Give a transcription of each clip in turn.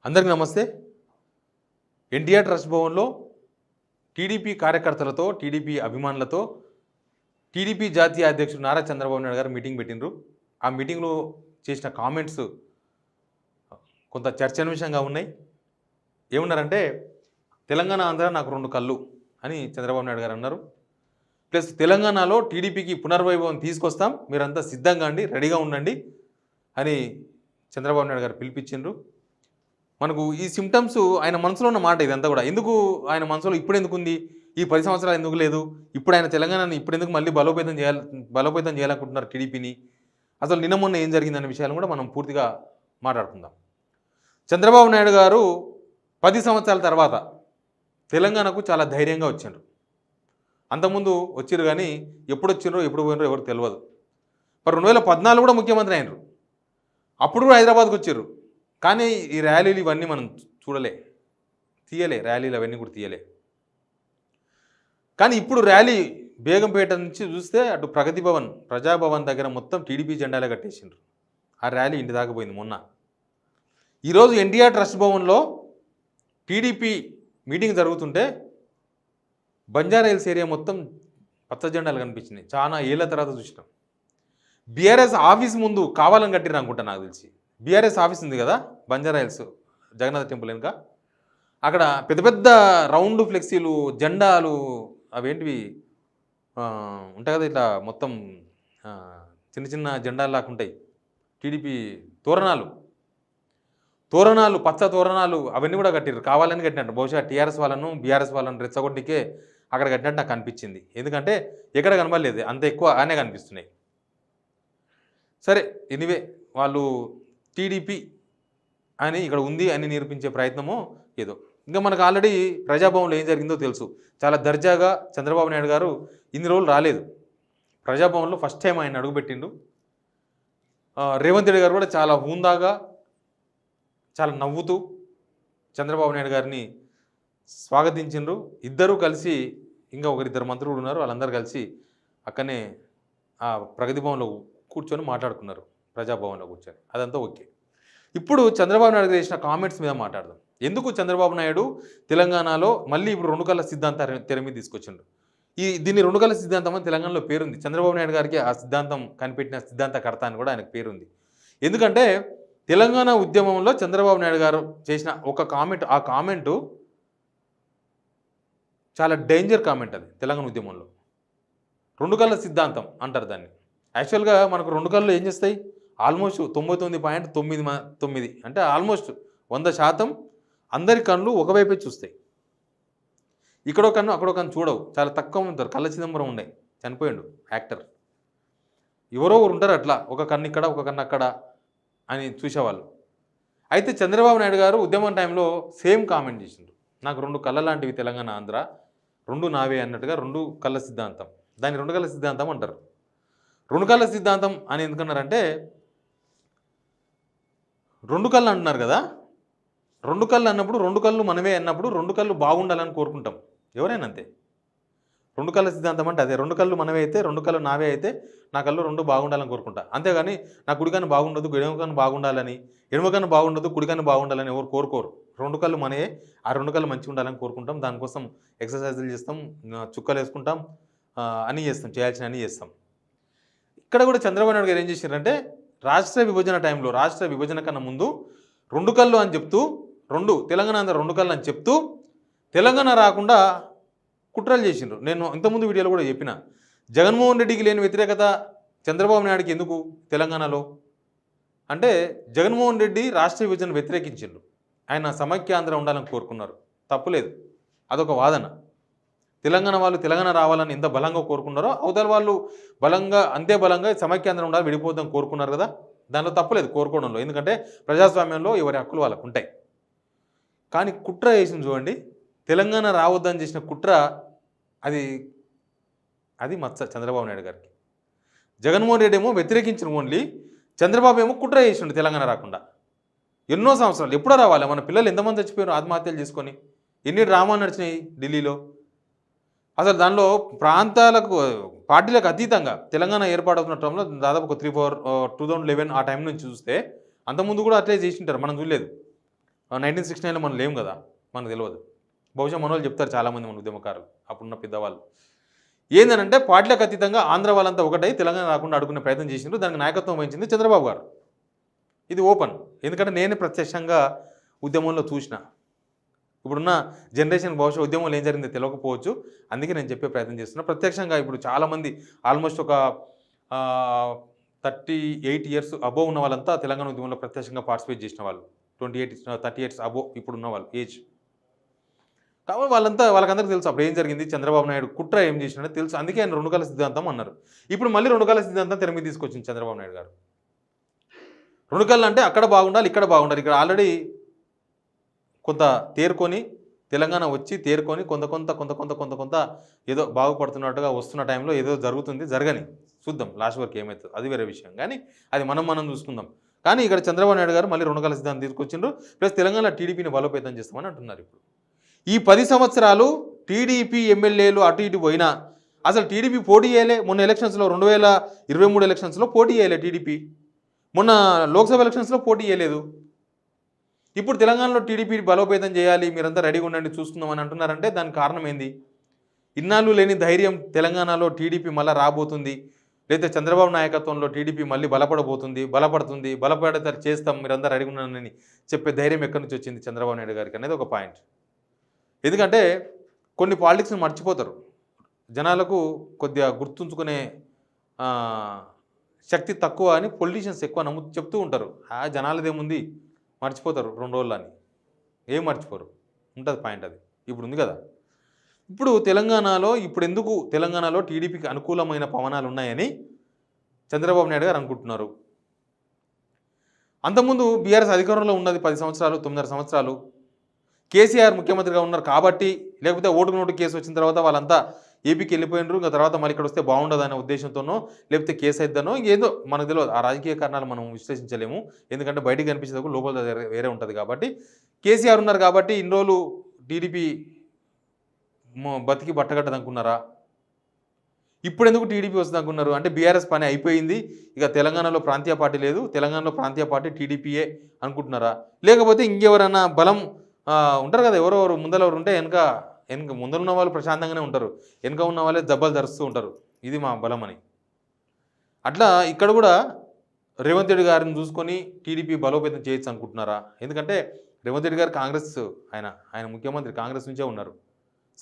అందరికీ నమస్తే. ఎన్టీఆర్ ట్రస్ట్ భవన్లో టీడీపీ కార్యకర్తలతో, టీడీపీ అభిమానులతో, టీడీపీ జాతీయ అధ్యక్షుడు నారా చంద్రబాబు నాయుడు గారు మీటింగ్ పెట్టిండ్రు. ఆ మీటింగ్లో చేసిన కామెంట్స్ కొంత చర్చనీయాంశంగా ఉన్నాయి. ఏమన్నారంటే, తెలంగాణ ఆంధ్ర నాకు రెండు కళ్ళు అని చంద్రబాబు నాయుడు గారు అన్నారు. ప్లస్ తెలంగాణలో టీడీపీకి పునర్వైభవం తీసుకొస్తాం, మీరంతా సిద్ధంగా అండి, రెడీగా ఉండండి అని చంద్రబాబు నాయుడు గారు పిలిపించిండ్రు. మనకు ఈ సిమ్టమ్స్ ఆయన మనసులో ఉన్న మాట ఇదంతా కూడా. ఎందుకు ఆయన మనసులో ఇప్పుడు ఎందుకు ఉంది, ఈ 10 సంవత్సరాలు ఎందుకు లేదు, ఇప్పుడు ఆయన తెలంగాణని ఇప్పుడు ఎందుకు మళ్ళీ బలోపేతం చేయాలనుకుంటున్నారు టీడీపీని, అసలు నిన్న మొన్న ఏం జరిగిందనే విషయాలను కూడా మనం పూర్తిగా మాట్లాడుకుందాం. చంద్రబాబు నాయుడు గారు 10 సంవత్సరాల తర్వాత తెలంగాణకు చాలా ధైర్యంగా వచ్చారు. అంతకుముందు వచ్చిర్రు కానీ ఎప్పుడు వచ్చిర్రో ఎప్పుడు పోయినరో ఎవరికి తెలియదు. మరి 2014 కూడా ముఖ్యమంత్రి అయినరు, అప్పుడు కూడా హైదరాబాద్కి వచ్చిర్రు. కానీ ఈ ర్యాలీలు ఇవన్నీ మనం తీయలే, ర్యాలీలు అవన్నీ కూడా తీయలే. కానీ ఇప్పుడు ర్యాలీ బేగంపేట నుంచి చూస్తే అటు ప్రగతి భవన్, ప్రజాభవన్ దగ్గర మొత్తం టీడీపీ జెండాలే కట్టేసిండ్రు. ఆ ర్యాలీ ఇంటి దాకా పోయింది మొన్న. ఈరోజు ఎన్టీఆర్ ట్రస్ట్ భవన్లో టీడీపీ మీటింగ్ జరుగుతుంటే బంజారా హిల్స్ ఏరియా మొత్తం పచ్చ జెండాలు కనిపించినాయి. చాలా ఏళ్ళ తర్వాత చూసినాం. బీఆర్ఎస్ ఆఫీస్ ముందు కావాలని కట్టిరు అనుకుంటా, నాకు తెలిసి. బీఆర్ఎస్ ఆఫీస్ ఉంది కదా బంజారా హిల్స్ జగన్నాథ టెంపుల్ వెనుక, అక్కడ పెద్ద పెద్ద రౌండ్ ఫ్లెక్సీలు, జెండాలు, అవేంటివి ఉంటాయి కదా, ఇట్లా మొత్తం చిన్న చిన్న జెండాలు లాగా ఉంటాయి. టీడీపీ తోరణాలు, పచ్చ తోరణాలు అవన్నీ కూడా కట్టిరు, కావాలని కట్టినట్టు. బహుశా టీఆర్ఎస్ వాళ్ళను బీఆర్ఎస్ వాళ్ళను రెచ్చగొట్టికే అక్కడ కట్టినట్టు నాకు అనిపించింది. ఎందుకంటే ఎక్కడ కనబడలేదు, అంత ఎక్కువ ఆనే కనిపిస్తున్నాయి. సరే, ఎనీవే వాళ్ళు టీడీపీ అని ఇక్కడ ఉంది అని నిరూపించే ప్రయత్నమో ఏదో. ఇంకా మనకు ఆల్రెడీ ప్రజాభవన్లో ఏం జరిగిందో తెలుసు. చాలా దర్జాగా చంద్రబాబు నాయుడు గారు ఇన్ని రోజులు రాలేదు. ప్రజాభవన్లో ఫస్ట్ టైం ఆయన అడుగుపెట్టిండు. రేవంత్ రెడ్డి గారు కూడా చాలా హుందాగా, చాలా నవ్వుతూ చంద్రబాబు నాయుడు గారిని స్వాగతించిండ్రు. ఇద్దరూ కలిసి, ఇంకా ఒకరిద్దరు మంత్రులు ఉన్నారు, వాళ్ళందరూ కలిసి అక్కడనే ఆ ప్రగతి భవన్లో కూర్చొని మాట్లాడుకున్నారు. ప్రజాభవన్లో కూర్చొని అదంతా ఓకే. ఇప్పుడు చంద్రబాబు నాయుడు చేసిన కామెంట్స్ మీద మాట్లాడదాం. ఎందుకు చంద్రబాబు నాయుడు తెలంగాణలో మళ్ళీ ఇప్పుడు రెండు కళ్ళ సిద్ధాంతం తెర మీద తీసుకొచ్చిండు. దీన్ని రెండు కళ్ళ సిద్ధాంతం అని తెలంగాణలో పేరుంది. చంద్రబాబు నాయుడు గారికి ఆ సిద్ధాంతం కనిపెట్టిన సిద్ధాంతకర్త అని కూడా ఆయనకు పేరుంది. ఎందుకంటే తెలంగాణ ఉద్యమంలో చంద్రబాబు నాయుడు గారు చేసిన ఒక కామెంట్, ఆ కామెంటు చాలా డేంజర్ కామెంట్. అది తెలంగాణ ఉద్యమంలో రెండు కళ్ళ సిద్ధాంతం అంటారు దాన్ని. యాక్చువల్గా మనకు రెండు కళ్ళు ఏం చేస్తాయి, ఆల్మోస్ట్ 99.99 అంటే ఆల్మోస్ట్ 100% అందరి కళ్ళు ఒకవైపే చూస్తాయి. ఇక్కడో కన్ను అక్కడో కన్ను చూడవు, చాలా తక్కువ ఉంటారు. కళ్ళ చిదంబరం ఉన్నాయి, చనిపోయాడు యాక్టర్. ఎవరో ఒకరు ఉంటారు అట్లా, ఒక కన్ను ఇక్కడ ఒక కన్ను అక్కడ అని చూసేవాళ్ళు. అయితే చంద్రబాబు నాయుడు గారు ఉద్యమం టైంలో సేమ్ కామెంట్ చేసిండ్రు, నాకు రెండు కళ్ళ లాంటివి తెలంగాణ ఆంధ్ర, రెండు నావే అన్నట్టుగా. రెండు కళ్ళ సిద్ధాంతం, దాన్ని రెండు కళ్ళ సిద్ధాంతం అంటారు. రెండు కళ్ళ సిద్ధాంతం అని ఎందుకన్నారంటే, రెండు కళ్ళు అంటున్నారు కదా, రెండు కళ్ళు అన్నప్పుడు రెండు కళ్ళు మనమే అన్నప్పుడు రెండు కళ్ళు బాగుండాలని కోరుకుంటాం ఎవరైనా, అంతే. రెండు కళ్ళ సిద్ధాంతం అంటే అదే, రెండు కళ్ళు మనమే అయితే, రెండు కళ్ళు నావే అయితే నా కళ్ళు రెండు బాగుండాలని కోరుకుంటా. అంతేగాని నా కుడికన్ను బాగుండదు, ఎడమకన్ను బాగుండాలని, ఎడమకన్ను బాగుండదు కుడికన్ను బాగుండాలని ఎవరు కోరుకోరు. రెండు కళ్ళు మనయే, ఆ రెండు కళ్ళు మంచిగా ఉండాలని కోరుకుంటాం. దానికోసం ఎక్సర్సైజులు చేస్తాం, చుక్కలు వేసుకుంటాం, అన్నీ చేస్తాం, చేయాల్సిన అన్నీ చేస్తాం. ఇక్కడ కూడా చంద్రబాబు నాయుడు గారు ఏం చేశారంటే, రాష్ట్ర విభజన టైంలో, రాష్ట్ర విభజన కన్నా ముందు రెండు కళ్ళు అని చెప్తూ, తెలంగాణ ఆంధ్ర రెండు కళ్ళు అని చెప్తూ తెలంగాణ రాకుండా కుట్రలు చేసిండ్రు. నేను ఇంతకుముందు వీడియోలో కూడా చెప్పిన, జగన్మోహన్ రెడ్డికి లేని వ్యతిరేకత చంద్రబాబు నాయుడుకి ఎందుకు తెలంగాణలో అంటే, జగన్మోహన్ రెడ్డి రాష్ట్ర విభజన వ్యతిరేకించిండ్రు, ఆయన సమైక్యాంధ్ర ఉండాలని కోరుకున్నారు. తప్పులేదు, అదొక వాదన. తెలంగాణ వాళ్ళు తెలంగాణ రావాలని ఎంత బలంగా కోరుకున్నారో, అవతల వాళ్ళు అంతే బలంగా సమైక్యాంధ్రం ఉండాలి, విడిపోద్దాం కోరుకున్నారు కదా. దానిలో తప్పలేదు కోరుకోవడంలో, ఎందుకంటే ప్రజాస్వామ్యంలో ఎవరి హక్కులు వాళ్ళకు ఉంటాయి. కానీ కుట్ర చేసింది చూడండి, తెలంగాణ రావద్దని చేసిన కుట్ర, అది మచ్చ చంద్రబాబు నాయుడు గారికి. జగన్మోహన్ రెడ్డి ఏమో వ్యతిరేకించిన ఓన్లీ, చంద్రబాబు ఏమో కుట్ర చేసిండు తెలంగాణ రాకుండా. ఎన్నో సంవత్సరాలు, ఎప్పుడో రావాలి. మన పిల్లలు ఎంతమంది చచ్చిపోయారు ఆత్మహత్యలు చేసుకొని, ఎన్ని డ్రామాలు నడిచినాయి ఢిల్లీలో. అసలు దానిలో ప్రాంతాలకు, పార్టీలకు అతీతంగా తెలంగాణ ఏర్పాటవుతున్న టైంలో దాదాపు ఒక 2011 ఆ టైం నుంచి చూస్తే, అంతకుముందు కూడా అట్లే చేసింటారు, మనం చూడలేదు. 1969లో మనం లేము కదా, మనకు తెలియదు. బహుశా మన వాళ్ళు చెప్తారు చాలామంది మన ఉద్యమకారులు, అప్పుడున్న పెద్దవాళ్ళు. ఏందనంటే పార్టీలకు అతీతంగా ఆంధ్ర వాళ్ళంతా ఒకటై తెలంగాణ రాకుండా అడుగునే ప్రయత్నం చేసిండ్రు. దానికి నాయకత్వం వహించింది చంద్రబాబు గారు. ఇది ఓపెన్. ఎందుకంటే నేనే ప్రత్యక్షంగా ఉద్యమంలో చూసిన. ఇప్పుడున్న జనరేషన్ బహుశా ఉద్యమంలో ఏం జరిగిందో తెలియకపోవచ్చు. అందుకే నేను చెప్పే ప్రయత్నం చేస్తున్నా. ప్రత్యక్షంగా ఇప్పుడు చాలామంది ఆల్మోస్ట్ ఒక 38 ఇయర్స్ అబోవ్ ఉన్న వాళ్ళంతా తెలంగాణ ఉద్యమంలో ప్రత్యక్షంగా పార్టిసిపేట్ చేసిన వాళ్ళు. 30 ఇయర్స్ అబోవ్ ఇప్పుడున్న వాళ్ళు ఏజ్. కాబట్టి వాళ్ళకందరికీ తెలుసు అప్పుడు ఏం జరిగింది, చంద్రబాబు నాయుడు కుట్ర ఏం చేసినాడో తెలుసు. అందుకే ఆయన 2 కళ్ళ సిద్ధాంతం అన్నారు. ఇప్పుడు మళ్ళీ 2 కళ్ళ సిద్ధాంతం తెర మీద తీసుకొచ్చింది చంద్రబాబు నాయుడు గారు. 2 కళ్ళు అంటే అక్కడ బాగుండాలి, ఇక్కడ బాగుండాలి. ఇక్కడ ఆల్రెడీ కొంత తేరుకొని తెలంగాణ వచ్చి తేరుకొని కొంత ఏదో బాగుపడుతున్నట్టుగా వస్తున్న టైంలో ఏదో జరుగుతుంది, జరగని చూద్దాం లాస్ట్ వరకు ఏమవుతుంది, అది వేరే విషయం. కానీ అది మనం చూసుకుందాం. కానీ ఇక్కడ చంద్రబాబు నాయుడు గారు మళ్ళీ 2 కళ్ళ సిద్ధాంతం తీసుకొచ్చిండ్రు. ప్లస్ తెలంగాణ టీడీపీని బలోపేతం చేస్తామని అంటున్నారు. ఇప్పుడు ఈ 10 సంవత్సరాలు టీడీపీ ఎమ్మెల్యేలు అటు ఇటు పోయినా అసలు టీడీపీ పోటీ చేయలే. మొన్న ఎలక్షన్స్లో 2023 ఎలక్షన్స్లో పోటీ చేయలే టీడీపీ. మొన్న లోక్సభ ఎలక్షన్స్లో పోటీ చేయలేదు. ఇప్పుడు తెలంగాణలో టీడీపీ బలోపేతం చేయాలి, మీరంతా రెడీగా ఉండండి చూసుకుందామని అంటున్నారంటే దానికి కారణం ఏంది? ఇన్నాళ్ళు లేని ధైర్యం తెలంగాణలో టీడీపీ మళ్ళీ రాబోతుంది, లేదా చంద్రబాబు నాయకత్వంలో టీడీపీ మళ్ళీ బలపడితే చేస్తాం, మీరంతా రెడీగా ఉన్నారని చెప్పే ధైర్యం ఎక్కడి నుంచి వచ్చింది చంద్రబాబు నాయుడు గారికి అనేది ఒక పాయింట్. ఎందుకంటే కొన్ని పాలిటిక్స్ని మర్చిపోతారు. జనాలకు కొద్దిగా గుర్తుంచుకునే శక్తి తక్కువ అని పొలిటీషియన్స్ ఎక్కువ చెప్తూ ఉంటారు. జనాలదేముంది మర్చిపోతారు 2 రోజులు అని. ఏం మర్చిపోరు, ఉంటుంది పాయింట్. అది ఇప్పుడు ఉంది కదా. ఇప్పుడు ఎందుకు తెలంగాణలో టీడీపీకి అనుకూలమైన పవనాలు ఉన్నాయని చంద్రబాబు నాయుడు గారు అనుకుంటున్నారు. అంతకుముందు బీఆర్ఎస్ అధికారంలో ఉన్నది 10 సంవత్సరాలు, 9.5 సంవత్సరాలు. కేసీఆర్ ముఖ్యమంత్రిగా ఉన్నారు కాబట్టి, లేకపోతే ఓటుకు నోటు కేసు వచ్చిన తర్వాత వాళ్ళంతా ఏపీకి వెళ్ళిపోయినారు. ఇంకా తర్వాత మళ్ళీ ఇక్కడ వస్తే బాగుండదనే ఉద్దేశంతోనో, లేకపోతే కేసు అయిద్దనో ఏదో మనకు తెలియదు. ఆ రాజకీయ కారణాలు మనం విశ్లేషించలేము. ఎందుకంటే బయటికి కనిపించేందుకు లోపల వేరే ఉంటుంది కాబట్టి. కేసీఆర్ ఉన్నారు కాబట్టి ఇన్ని రోజులు టీడీపీ బతికి బట్టగట్టదనుకున్నారా? ఇప్పుడు ఎందుకు టీడీపీ వస్తుంది అనుకున్నారు? అంటే బీఆర్ఎస్ పని అయిపోయింది, ఇక తెలంగాణలో ప్రాంతీయ పార్టీ లేదు, తెలంగాణలో ప్రాంతీయ పార్టీ టీడీపీయే అనుకుంటున్నారా? లేకపోతే ఇంకెవరైనా బలం ఉంటారు కదా, ఎవరెవరు ముందరెవరు ఉంటే వెనక ముందరున్న వాళ్ళు ప్రశాంతంగానే ఉంటారు, వెనక ఉన్న వాళ్ళే దెబ్బలు ధరుస్తూ ఉంటారు, ఇది మా బలం అని. అట్లా ఇక్కడ కూడా రేవంత్ రెడ్డి గారిని చూసుకొని టీడీపీ బలోపేతం చేయొచ్చు అనుకుంటున్నారా? ఎందుకంటే రేవంత్ రెడ్డి గారు కాంగ్రెస్, ఆయన ముఖ్యమంత్రి కాంగ్రెస్ నుంచే ఉన్నారు.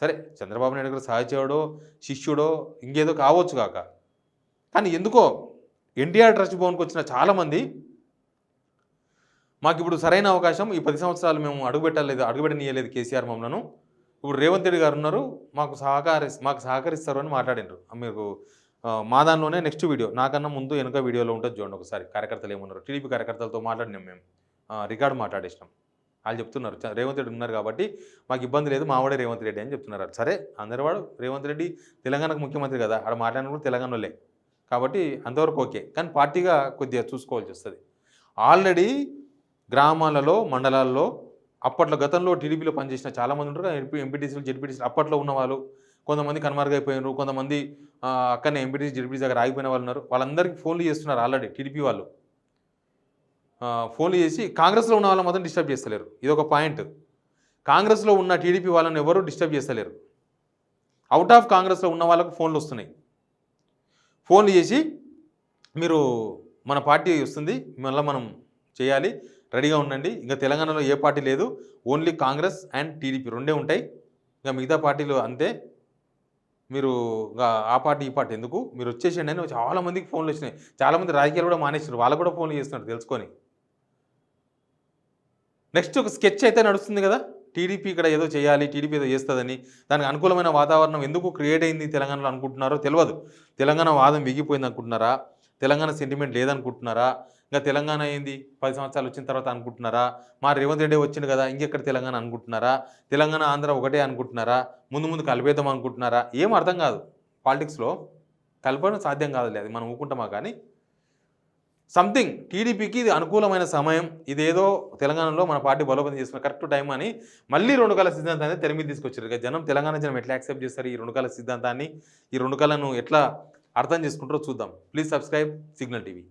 సరే చంద్రబాబు నాయుడు గారు సహచరుడో శిష్యుడో ఇంకేదో కావచ్చు కాక, కానీ ఎందుకో ఎన్టీఆర్ ట్రస్ట్ భవన్కి వచ్చిన చాలామంది మాకు ఇప్పుడు సరైన అవకాశం, ఈ 10 సంవత్సరాలు మేము అడుగుపెట్టనీయలేదు కేసీఆర్ మమ్మల్ని, ఇప్పుడు రేవంత్ రెడ్డి గారు ఉన్నారు, మాకు సహకరిస్తారు అని మాట్లాడినారు. మీకు మా దానిలోనే నెక్స్ట్ వీడియో, నాకన్నా ముందు వెనుక వీడియోలో ఉంటుంది చూడండి ఒకసారి. కార్యకర్తలు ఏమన్నారు, టీడీపీ కార్యకర్తలతో మాట్లాడినాం మేము, రికార్డు మాట్లాడేసినాం. వాళ్ళు చెప్తున్నారు రేవంత్ రెడ్డి ఉన్నారు కాబట్టి మాకు ఇబ్బంది లేదు, మావాడే రేవంత్ రెడ్డి అని చెప్తున్నారు. సరే అందరివాడు రేవంత్ రెడ్డి తెలంగాణకు ముఖ్యమంత్రి కదా, ఆడ మాట్లాడినప్పుడు తెలంగాణలోలే కాబట్టి అంతవరకు ఓకే. కానీ పార్టీగా కొద్దిగా చూసుకోవాల్సి వస్తుంది. ఆల్రెడీ గ్రామాలలో మండలాల్లో అప్పట్లో గతంలో టీడీపీలో పనిచేసిన చాలామంది ఉంటారు, ఎంపీటీసీలు జెడ్పీటీసీలు అప్పట్లో ఉన్నవాళ్ళు. కొంతమంది కనుమరుగైపోయినారు, కొంతమంది అక్కడనే ఎంపీటీసీ జెడ్పీటీసీ దగ్గర ఆగిపోయిన వాళ్ళు ఉన్నారు. వాళ్ళందరికీ ఫోన్లు చేస్తున్నారు ఆల్రెడీ టీడీపీ వాళ్ళు. ఫోన్లు చేసి కాంగ్రెస్లో ఉన్న వాళ్ళని మాత్రం డిస్టర్బ్ చేస్తలేరు. ఇదొక పాయింట్. కాంగ్రెస్లో ఉన్న టీడీపీ వాళ్ళని ఎవరు డిస్టర్బ్ చేస్తలేరు. అవుట్ ఆఫ్ కాంగ్రెస్లో ఉన్న వాళ్ళకు ఫోన్లు వస్తున్నాయి. ఫోన్లు చేసి మీరు మన పార్టీ వస్తుంది, మళ్ళీ మనం చేయాలి, రెడీగా ఉండండి, ఇంకా తెలంగాణలో ఏ పార్టీ లేదు, ఓన్లీ కాంగ్రెస్ అండ్ టీడీపీ రెండే ఉంటాయి, ఇంకా మిగతా పార్టీలు అంతే, మీరు ఆ పార్టీ ఈ పార్టీ ఎందుకు, మీరు వచ్చేసేయండి అని చాలామందికి ఫోన్లు వచ్చినాయి. చాలామంది రాజకీయాలు కూడా మానేసారు, వాళ్ళు కూడా ఫోన్లు చేస్తున్నారు తెలుసుకొని. నెక్స్ట్ ఒక స్కెచ్ అయితే నడుస్తుంది కదా, టీడీపీ ఇక్కడ ఏదో చేయాలి, టీడీపీ ఏదో చేస్తుందని, దానికి అనుకూలమైన వాతావరణం ఎందుకు క్రియేట్ అయింది తెలంగాణలో అనుకుంటున్నారో తెలియదు. తెలంగాణ వాదం విగిపోయింది అనుకుంటున్నారా, తెలంగాణ సెంటిమెంట్ లేదనుకుంటున్నారా, ఇంకా తెలంగాణ ఏంది 10 సంవత్సరాలు వచ్చిన తర్వాత అనుకుంటున్నారా, మా రేవంత్ రెడ్డి వచ్చిండు కదా ఇంకెక్కడ తెలంగాణ అనుకుంటున్నారా, తెలంగాణ ఆంధ్ర ఒకటే అనుకుంటున్నారా, ముందు కలిపేద్దాం అనుకుంటున్నారా, ఏం అర్థం కాదు. పాలిటిక్స్లో కలపడం సాధ్యం కాదులే, అది మనం ఊరుకుంటామా. కానీ సంథింగ్ టీడీపీకి ఇది అనుకూలమైన సమయం, ఇదేదో తెలంగాణలో మన పార్టీ బలోపేతం చేసుకున్న కరెక్ట్ టైం అని మళ్ళీ 2 కళ్ళ సిద్ధాంతాన్ని తెర మీద తీసుకొచ్చారు. తెలంగాణ జనం ఎట్లా యాక్సెప్ట్ చేస్తారు ఈ 2 కళ్ళ సిద్ధాంతాన్ని, ఈ 2 కళ్ళను ఎట్లా అర్థం చేసుకుంటారో చూద్దాం. Please subscribe signal TV.